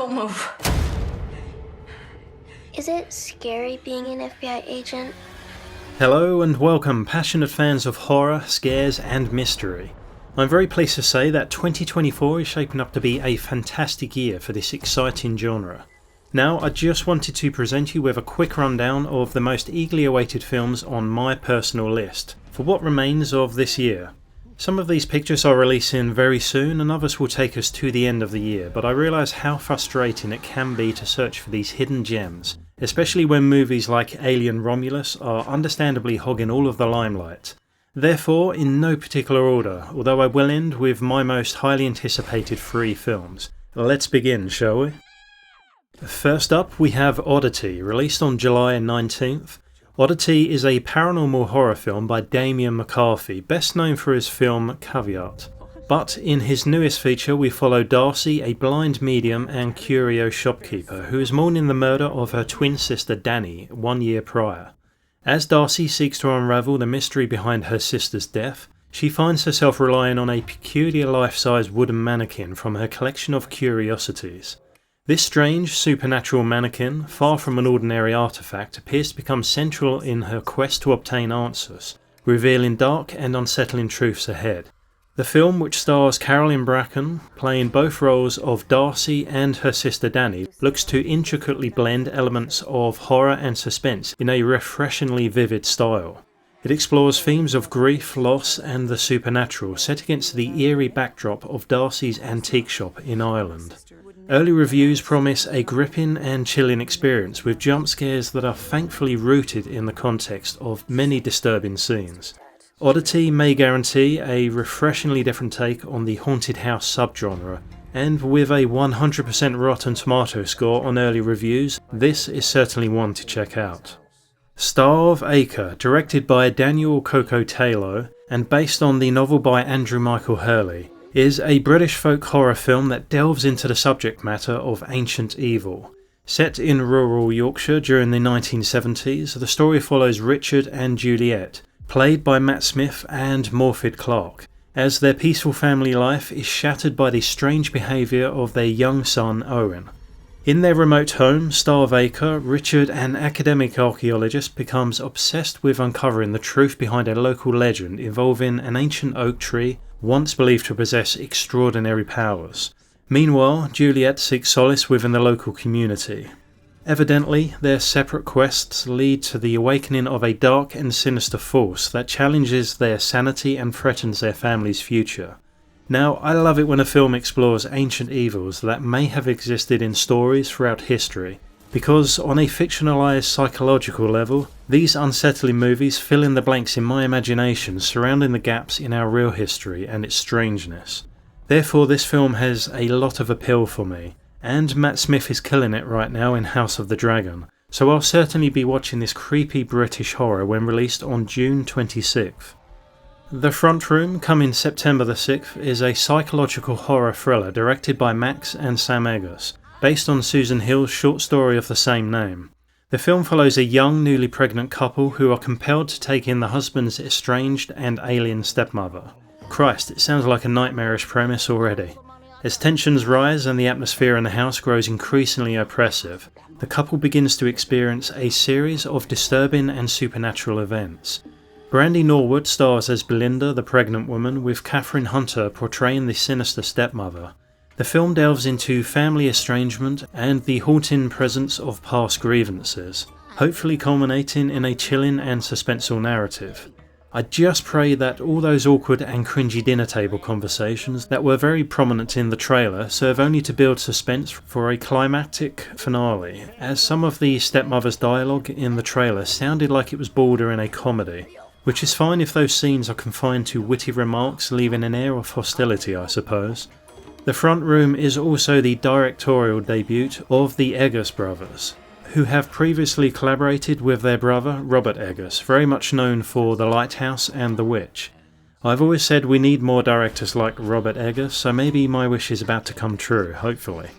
Don't move. Is it scary being an FBI agent? Hello and welcome, passionate fans of horror, scares and mystery. I'm very pleased to say that 2024 is shaping up to be a fantastic year for this exciting genre. Now, I just wanted to present you with a quick rundown of the most eagerly awaited films on my personal list for what remains of this year. Some of these pictures are releasing very soon and others will take us to the end of the year, but I realise how frustrating it can be to search for these hidden gems, especially when movies like Alien Romulus are understandably hogging all of the limelight. Therefore, in no particular order, although I will end with my most highly anticipated 3 films. Let's begin, shall we? First up, we have Oddity, released on July 19th. Oddity is a paranormal horror film by Damien McCarthy, best known for his film Caveat. But in his newest feature we follow Darcy, a blind medium and curio shopkeeper who is mourning the murder of her twin sister Danny 1 year prior. As Darcy seeks to unravel the mystery behind her sister's death, she finds herself relying on a peculiar life-size wooden mannequin from her collection of curiosities. This strange, supernatural mannequin, far from an ordinary artifact, appears to become central in her quest to obtain answers, revealing dark and unsettling truths ahead. The film, which stars Carolyn Bracken, playing both roles of Darcy and her sister Danny, looks to intricately blend elements of horror and suspense in a refreshingly vivid style. It explores themes of grief, loss and the supernatural, set against the eerie backdrop of Darcy's antique shop in Ireland. Early reviews promise a gripping and chilling experience with jump scares that are thankfully rooted in the context of many disturbing scenes. Oddity may guarantee a refreshingly different take on the haunted house subgenre, and with a 100% Rotten Tomato score on early reviews, this is certainly one to check out. Star of Acre, directed by Daniel Coco-Taylor and based on the novel by Andrew Michael Hurley, is a British folk horror film that delves into the subject matter of ancient evil. Set in rural Yorkshire during the 1970s, the story follows Richard and Juliet, played by Matt Smith and Morfydd Clark, as their peaceful family life is shattered by the strange behaviour of their young son Owen. In their remote home, Star of Acre, Richard, an academic archaeologist, becomes obsessed with uncovering the truth behind a local legend involving an ancient oak tree once believed to possess extraordinary powers. Meanwhile, Juliet seeks solace within the local community. Evidently, their separate quests lead to the awakening of a dark and sinister force that challenges their sanity and threatens their family's future. Now, I love it when a film explores ancient evils that may have existed in stories throughout history, because on a fictionalized psychological level, these unsettling movies fill in the blanks in my imagination surrounding the gaps in our real history and its strangeness. Therefore, this film has a lot of appeal for me, and Matt Smith is killing it right now in House of the Dragon, so I'll certainly be watching this creepy British horror when released on June 26th. The Front Room, coming September the 6th, is a psychological horror thriller directed by Max and Sam Eggers, based on Susan Hill's short story of the same name. The film follows a young, newly pregnant couple who are compelled to take in the husband's estranged and alien stepmother. Christ, it sounds like a nightmarish premise already. As tensions rise and the atmosphere in the house grows increasingly oppressive, the couple begins to experience a series of disturbing and supernatural events. Brandy Norwood stars as Belinda, the pregnant woman, with Catherine Hunter portraying the sinister stepmother. The film delves into family estrangement and the haunting presence of past grievances, hopefully culminating in a chilling and suspenseful narrative. I just pray that all those awkward and cringy dinner table conversations that were very prominent in the trailer serve only to build suspense for a climactic finale, as some of the stepmother's dialogue in the trailer sounded like it was bordering a comedy, which is fine if those scenes are confined to witty remarks leaving an air of hostility, I suppose. The Front Room is also the directorial debut of the Eggers brothers, who have previously collaborated with their brother Robert Eggers, very much known for The Lighthouse and The Witch. I've always said we need more directors like Robert Eggers, so maybe my wish is about to come true, hopefully.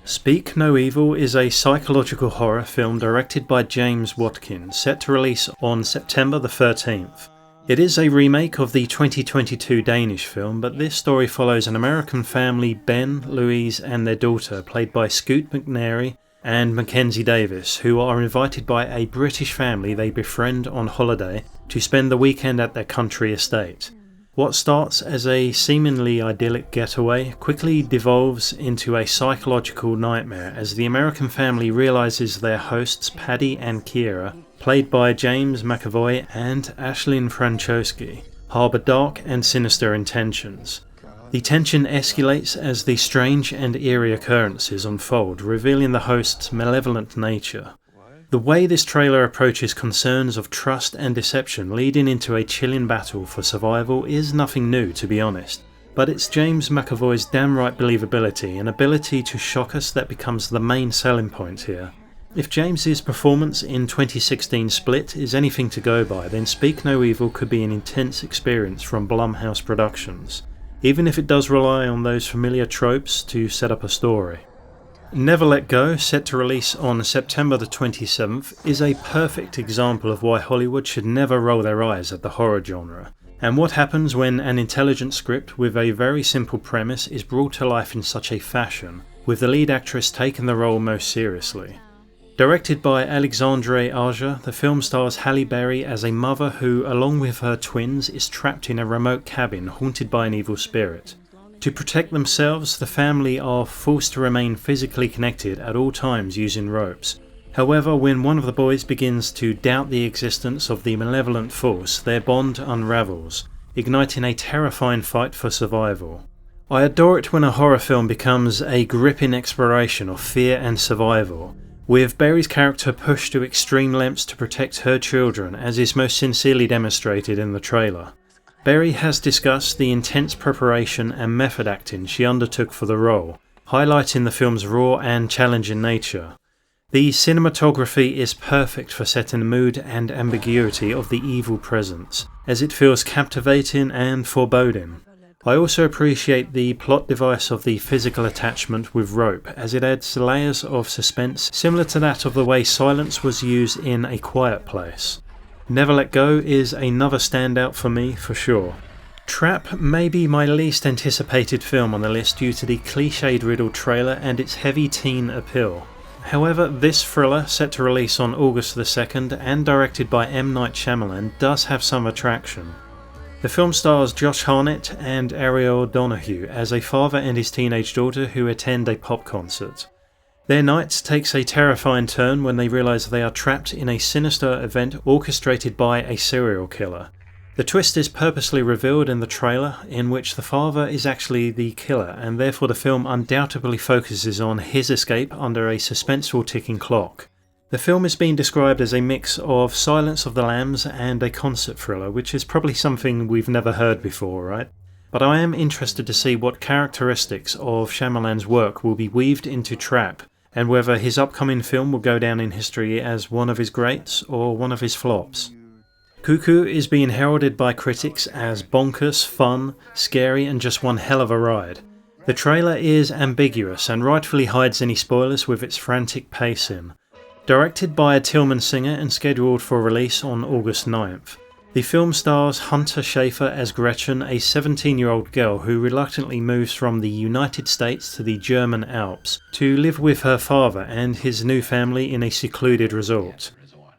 Speak No Evil is a psychological horror film directed by James Watkins, set to release on September the 13th. It is a remake of the 2022 Danish film, but this story follows an American family, Ben, Louise and their daughter, played by Scoot McNairy and Mackenzie Davis, who are invited by a British family they befriend on holiday to spend the weekend at their country estate. What starts as a seemingly idyllic getaway quickly devolves into a psychological nightmare as the American family realises their hosts Paddy and Kira, played by James McAvoy and Ashlyn Francioski, harbour dark and sinister intentions. The tension escalates as the strange and eerie occurrences unfold, revealing the host's malevolent nature. The way this trailer approaches concerns of trust and deception leading into a chilling battle for survival is nothing new, to be honest, but it's James McAvoy's damn right believability and ability to shock us that becomes the main selling point here. If James's performance in 2016 Split is anything to go by, then Speak No Evil could be an intense experience from Blumhouse Productions, even if it does rely on those familiar tropes to set up a story. Never Let Go, set to release on September the 27th, is a perfect example of why Hollywood should never roll their eyes at the horror genre, and what happens when an intelligent script with a very simple premise is brought to life in such a fashion, with the lead actress taking the role most seriously. Directed by Alexandre Aja, the film stars Halle Berry as a mother who, along with her twins, is trapped in a remote cabin haunted by an evil spirit. To protect themselves, the family are forced to remain physically connected at all times using ropes. However, when one of the boys begins to doubt the existence of the malevolent force, their bond unravels, igniting a terrifying fight for survival. I adore it when a horror film becomes a gripping exploration of fear and survival, with Berry's character pushed to extreme lengths to protect her children, as is most sincerely demonstrated in the trailer. Berry has discussed the intense preparation and method acting she undertook for the role, highlighting the film's raw and challenging nature. The cinematography is perfect for setting the mood and ambiguity of the evil presence, as it feels captivating and foreboding. I also appreciate the plot device of the physical attachment with rope, as it adds layers of suspense similar to that of the way silence was used in A Quiet Place. Never Let Go is another standout for me for sure. Trap may be my least anticipated film on the list due to the cliched riddled trailer and its heavy teen appeal. However, this thriller, set to release on August the 2nd and directed by M. Night Shyamalan, does have some attraction. The film stars Josh Hartnett and Ariel Donahue as a father and his teenage daughter who attend a pop concert. Their night takes a terrifying turn when they realise they are trapped in a sinister event orchestrated by a serial killer. The twist is purposely revealed in the trailer, in which the father is actually the killer, and therefore the film undoubtedly focuses on his escape under a suspenseful ticking clock. The film is being described as a mix of Silence of the Lambs and a concert thriller, which is probably something we've never heard before, right? But I am interested to see what characteristics of Shyamalan's work will be weaved into Trap, and whether his upcoming film will go down in history as one of his greats or one of his flops. Cuckoo is being heralded by critics as bonkers, fun, scary and just one hell of a ride. The trailer is ambiguous and rightfully hides any spoilers with its frantic pacing. Directed by Tillman Singer and scheduled for release on August 9th. The film stars Hunter Schafer as Gretchen, a 17-year-old girl who reluctantly moves from the United States to the German Alps to live with her father and his new family in a secluded resort.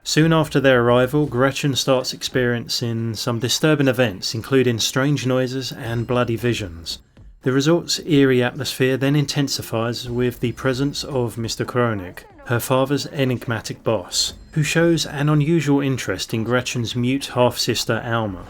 Soon after their arrival, Gretchen starts experiencing some disturbing events, including strange noises and bloody visions. The resort's eerie atmosphere then intensifies with the presence of Mr. Kronig, her father's enigmatic boss, who shows an unusual interest in Gretchen's mute half-sister Alma.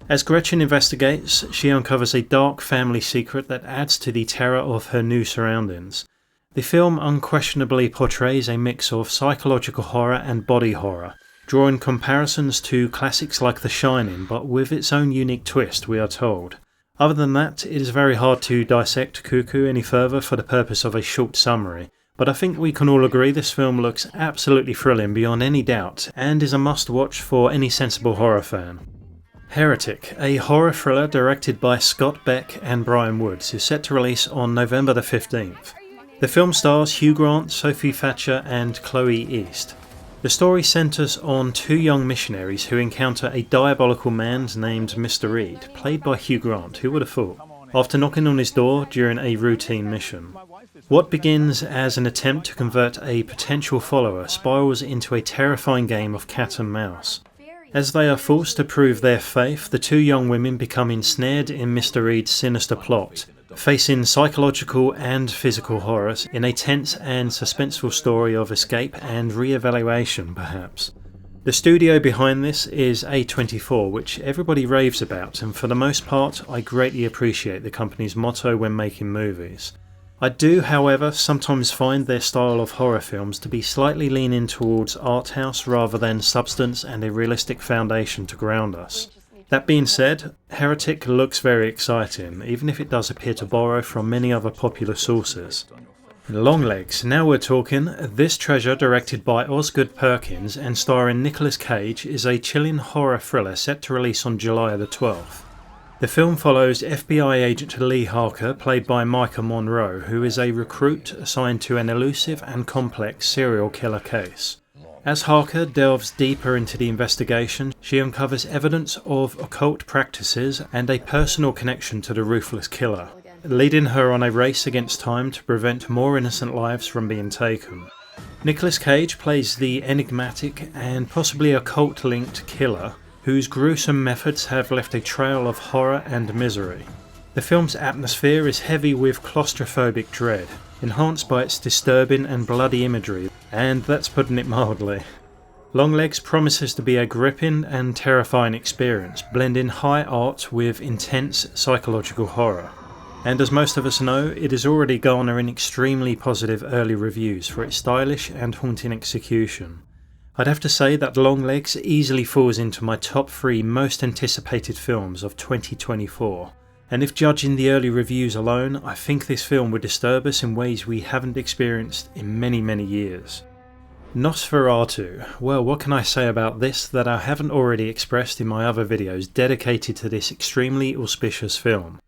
As Gretchen investigates, she uncovers a dark family secret that adds to the terror of her new surroundings. The film unquestionably portrays a mix of psychological horror and body horror, drawing comparisons to classics like The Shining, but with its own unique twist, we are told. Other than that, it is very hard to dissect Cuckoo any further for the purpose of a short summary, but I think we can all agree this film looks absolutely thrilling beyond any doubt, and is a must-watch for any sensible horror fan. Heretic, a horror thriller directed by Scott Beck and Brian Woods, is set to release on November the 15th. The film stars Hugh Grant, Sophie Thatcher and Chloe East. The story centres on two young missionaries who encounter a diabolical man named Mr. Reed, played by Hugh Grant, who would have thought, after knocking on his door during a routine mission. What begins as an attempt to convert a potential follower spirals into a terrifying game of cat and mouse. As they are forced to prove their faith, the two young women become ensnared in Mr. Reed's sinister plot, facing psychological and physical horrors in a tense and suspenseful story of escape and re-evaluation, perhaps. The studio behind this is A24, which everybody raves about, and for the most part I greatly appreciate the company's motto when making movies. I do, however, sometimes find their style of horror films to be slightly leaning towards art house rather than substance and a realistic foundation to ground us. That being said, Heretic looks very exciting, even if it does appear to borrow from many other popular sources. Longlegs, now we're talking. This treasure, directed by Osgood Perkins and starring Nicolas Cage, is a chilling horror thriller set to release on July the 12th. The film follows FBI agent Lee Harker, played by Micah Monroe, who is a recruit assigned to an elusive and complex serial killer case. As Harker delves deeper into the investigation, she uncovers evidence of occult practices and a personal connection to the ruthless killer, leading her on a race against time to prevent more innocent lives from being taken. Nicolas Cage plays the enigmatic and possibly occult-linked killer, whose gruesome methods have left a trail of horror and misery. The film's atmosphere is heavy with claustrophobic dread, enhanced by its disturbing and bloody imagery, and that's putting it mildly. Longlegs promises to be a gripping and terrifying experience, blending high art with intense psychological horror. And as most of us know, it is already garnering extremely positive early reviews for its stylish and haunting execution. I'd have to say that Longlegs easily falls into my top 3 most anticipated films of 2024, and if judging the early reviews alone, I think this film would disturb us in ways we haven't experienced in many years. Nosferatu. Well, what can I say about this that I haven't already expressed in my other videos dedicated to this extremely auspicious film?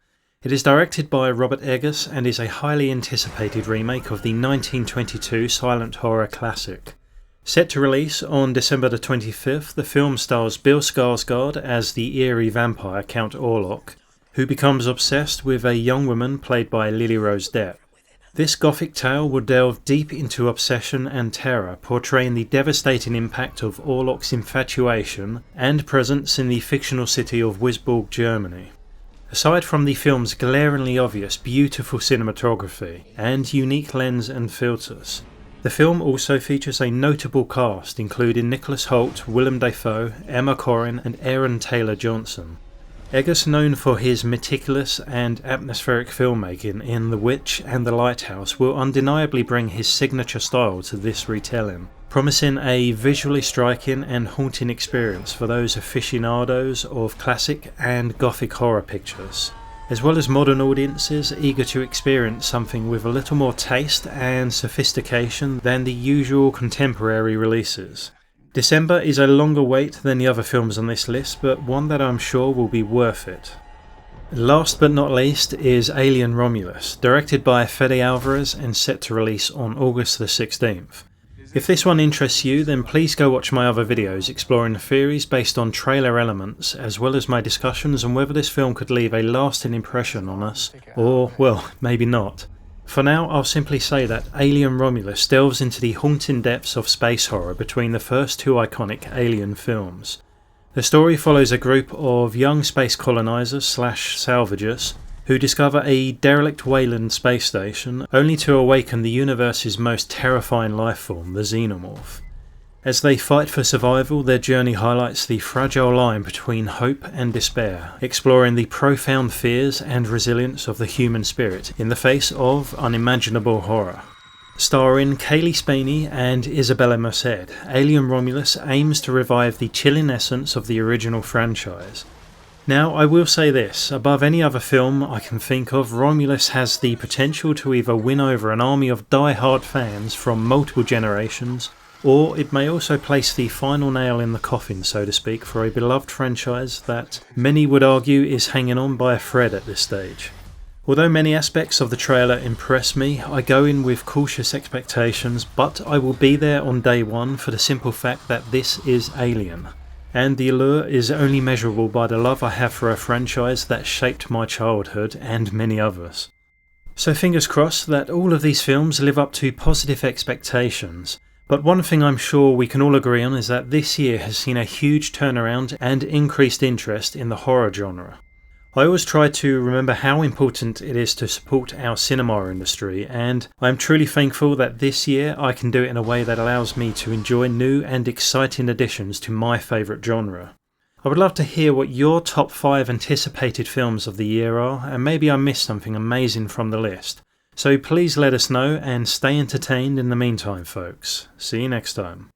It is directed by Robert Eggers and is a highly anticipated remake of the 1922 silent horror classic. Set to release on December the 25th, the film stars Bill Skarsgård as the eerie vampire Count Orlok, who becomes obsessed with a young woman played by Lily Rose Depp. This gothic tale will delve deep into obsession and terror, portraying the devastating impact of Orlok's infatuation and presence in the fictional city of Wisborg, Germany. Aside from the film's glaringly obvious beautiful cinematography and unique lens and filters, the film also features a notable cast including Nicholas Hoult, Willem Dafoe, Emma Corrin and Aaron Taylor-Johnson. Eggers, known for his meticulous and atmospheric filmmaking in The Witch and The Lighthouse, will undeniably bring his signature style to this retelling, promising a visually striking and haunting experience for those aficionados of classic and gothic horror pictures, as well as modern audiences eager to experience something with a little more taste and sophistication than the usual contemporary releases. December is a longer wait than the other films on this list, but one that I'm sure will be worth it. Last but not least is Alien Romulus, directed by Fede Alvarez and set to release on August the 16th. If this one interests you, then please go watch my other videos exploring the theories based on trailer elements, as well as my discussions on whether this film could leave a lasting impression on us, or, well, maybe not. For now, I'll simply say that Alien Romulus delves into the haunting depths of space horror between the first 2 iconic Alien films. The story follows a group of young space colonisers / salvagers who discover a derelict Wayland space station only to awaken the universe's most terrifying life form, the Xenomorph. As they fight for survival, their journey highlights the fragile line between hope and despair, exploring the profound fears and resilience of the human spirit in the face of unimaginable horror. Starring Kaylee Spaney and Isabella Merced, Alien Romulus aims to revive the chilling essence of the original franchise. Now, I will say this, above any other film I can think of, Romulus has the potential to either win over an army of die-hard fans from multiple generations, or it may also place the final nail in the coffin, so to speak, for a beloved franchise that many would argue is hanging on by a thread at this stage. Although many aspects of the trailer impress me, I go in with cautious expectations, but I will be there on day one for the simple fact that this is Alien. And the allure is only measurable by the love I have for a franchise that shaped my childhood and many others. So fingers crossed that all of these films live up to positive expectations. But one thing I'm sure we can all agree on is that this year has seen a huge turnaround and increased interest in the horror genre. I always try to remember how important it is to support our cinema industry, and I'm truly thankful that this year I can do it in a way that allows me to enjoy new and exciting additions to my favourite genre. I would love to hear what your top 5 anticipated films of the year are, and maybe I missed something amazing from the list. So please let us know and stay entertained in the meantime, folks. See you next time.